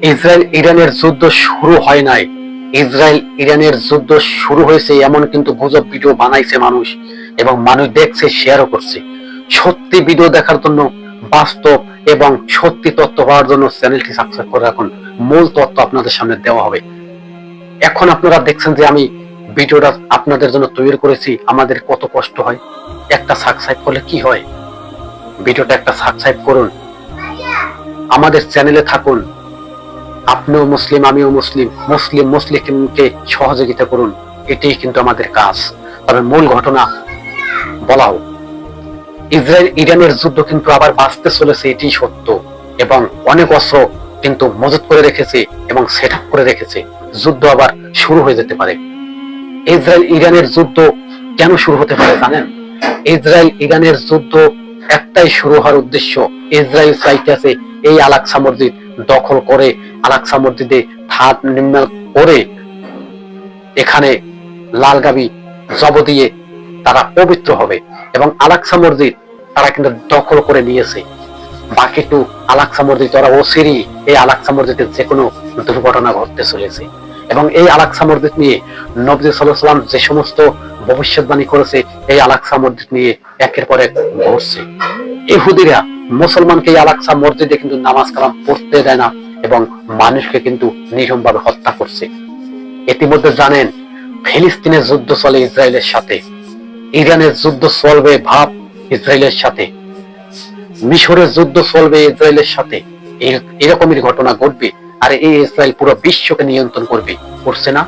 Israel ইরানের যুদ্ধ শুরু হয় নাই, ইসরায়েল ইরানের যুদ্ধ শুরু হয়েছে এমন কিন্তু গুজব ভিডিও বানাইছে মানুষ, এবং মানুষ দেখছে, শেয়ারও করছে। সত্যি ভিডিও দেখার জন্য, বাস্তব এবং সত্যি তথ্য পাওয়ার জন্য চ্যানেলটি সাবস্ক্রাইব করে রাখুন। মূল তথ্য আপনাদের সামনে দেওয়া হবে। এখন আপনারা দেখছেন যে আমি ভিডিওটা আপনাদের জন্য তৈরি করেছি। আমাদের কত কষ্ট হয়। একটা সাবস্ক্রাইব করলে কি হয়? ভিডিওটা একটা সাবস্ক্রাইব করুন, আমাদের চ্যানেলে থাকুন। আপনিও মুসলিম, আমিও মুসলিম, মুসলিম মুসলিমকে সহযোগিতা করুন। এটাই কিন্তু আমাদের কাজ। তবে মূল ঘটনা বলা হোক। ইসরায়েল ইরানের যুদ্ধ কিন্তু আবার বাঁচতে চলেছে, এটি সত্য। এবং অনেক অস্ত্র কিন্তু মজুত করে রেখেছে এবং সেট আপ করে রেখেছে। যুদ্ধ আবার শুরু হয়ে যেতে পারে। ইসরায়েল ইরানের যুদ্ধ কেন শুরু হতে পারে জানেন? ইসরায়েল ইরানের যুদ্ধ একটাই শুরু হওয়ার উদ্দেশ্য। ইসরায়েল চাইতেছে এই আল-আকসা মসজিদ দখল করে, আল-আকসা মসজিদে হাত নির্মাণ করে এখানে লাল গাবি জব দিয়ে তারা পবিত্র হবে। এবং আল-আকসা মসজিদ তারা কিন্তু দখল করে নিয়েছে। বাকিটু আল-আকসা মসজিদ ওরা অচিরেই এই আল-আকসা মসজিদের যে কোনো দুর্ঘটনা ঘটতে চলেছে। এবং এই আল-আকসা মসজিদ নিয়ে নবী সাল্লাল্লাহু আলাইহি ওয়াসাল্লাম যে সমস্ত ভবিষ্যৎবাণী করেছে, এই আল-আকসা মসজিদ নিয়ে একের পর এক ঘটছে। ইহুদিরা মুসলমানকে এই আল-আকসা মসজিদে কিন্তু নামাজ কালাম পড়তে দেয় না এবং মানুষকে কিন্তু নির্মমভাবে হত্যা করছে। ইতিমধ্যে জানেন ফিলিস্তিনের যুদ্ধ চলে ইসরায়েলের সাথে, ইরানের যুদ্ধ চলবে ভাব ইসরায়েলের সাথে, মিশরের যুদ্ধ চলবে ইসরায়েলের সাথে। এরকমই ঘটনা ঘটবে। আর এই ইসরায়েল পুরো বিশ্বকে নিয়ন্ত্রণ করছে না?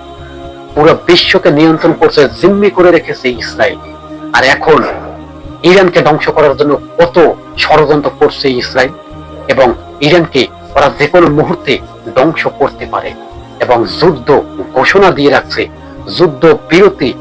পুরো বিশ্বকে নিয়ন্ত্রণ করছে, জিম্মি করে রেখেছে ইসরায়েল। আর এখন ইরানকে ধ্বংস করার জন্য কত ষড়যন্ত্র করছে ইসরায়েল, এবং ইরানকে ওরা যে কোনো মুহূর্তে ধ্বংস করতে পারে। এবং যুদ্ধ ঘোষণা দিয়ে রাখছে, যুদ্ধ বিরতি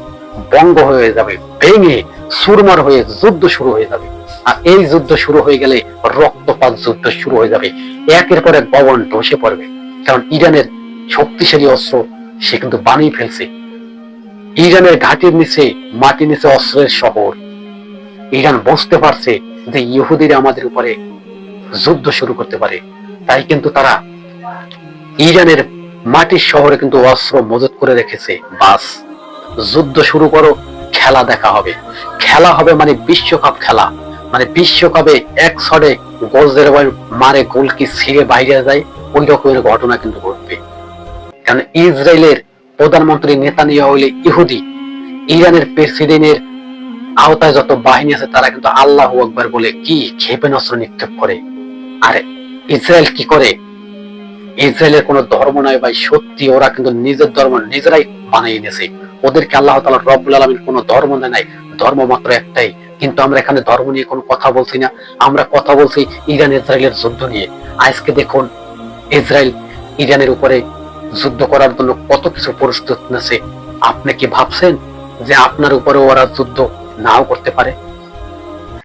ভঙ্গ হয়ে যাবে, ভেঙে চুরমার হয়ে যুদ্ধ শুরু হয়ে যাবে। আর এই যুদ্ধ শুরু হয়ে গেলে রক্তপাত যুদ্ধ শুরু হয়ে যাবে। একের পর এক ভবন ধসে পড়বে। কারণ ইরানের শক্তিশালী অস্ত্র সে কিন্তু বানিয়ে ফেলছে। ইরানের ঘাটির নিচে, মাটির নিচে অস্ত্রের শহর। ইরান বুঝতে পারছে যে ইহুদিরা আমাদের উপরে যুদ্ধ শুরু করতে পারে। তাই কিন্তু তারা ইরানের মাটির শহরে কিন্তু অস্ত্র মজুত করে রেখেছে। বাস, যুদ্ধ শুরু করো, খেলা দেখা হবে। খেলা হবে মানে বিশ্বকাপ খেলা, মানে বিশ্বকাপে এক শটে গোলদের মারে গোলকি ছিঁড়ে বাইরে যায়, ওই রকমের ঘটনা কিন্তু ঘটবে। কারণ ইসরায়েলের প্রধানমন্ত্রী নেতানিয়াহু হইলে ইহুদি, ইরানের প্রেসিডেন্টের আওতায় যত বাহিনী আছে তারা কিন্তু আল্লাহু আকবার বলে কি ক্ষেপণাস্ত্র নিক্ষেপ করে। আর ইসরায়েল কি করে? ইসরায়েলের কোন ধর্ম নয় ভাই, সত্যি ওরা কিন্তু নিজের ধর্ম নিজেরাই বানিয়ে নিয়েছে। ওদেরকে আল্লাহ তাআলা রব্বুল আলামিন কোনো ধর্ম দেয় নাই, ধর্ম মাত্র একটাই। কিন্তু আমরা এখানে ধর্ম নিয়ে কোনো কথা বলছি না, আমরা কথা বলছি ইরান ইসরায়েলের যুদ্ধ নিয়ে। আজকে দেখুন ইসরায়েল ইরানের উপরে যুদ্ধ করার জন্য কত কিছু প্রস্তুত নিয়েছে। আপনি কি ভাবছেন যে আপনার উপরে ওরা যুদ্ধ নাও করতে পারে?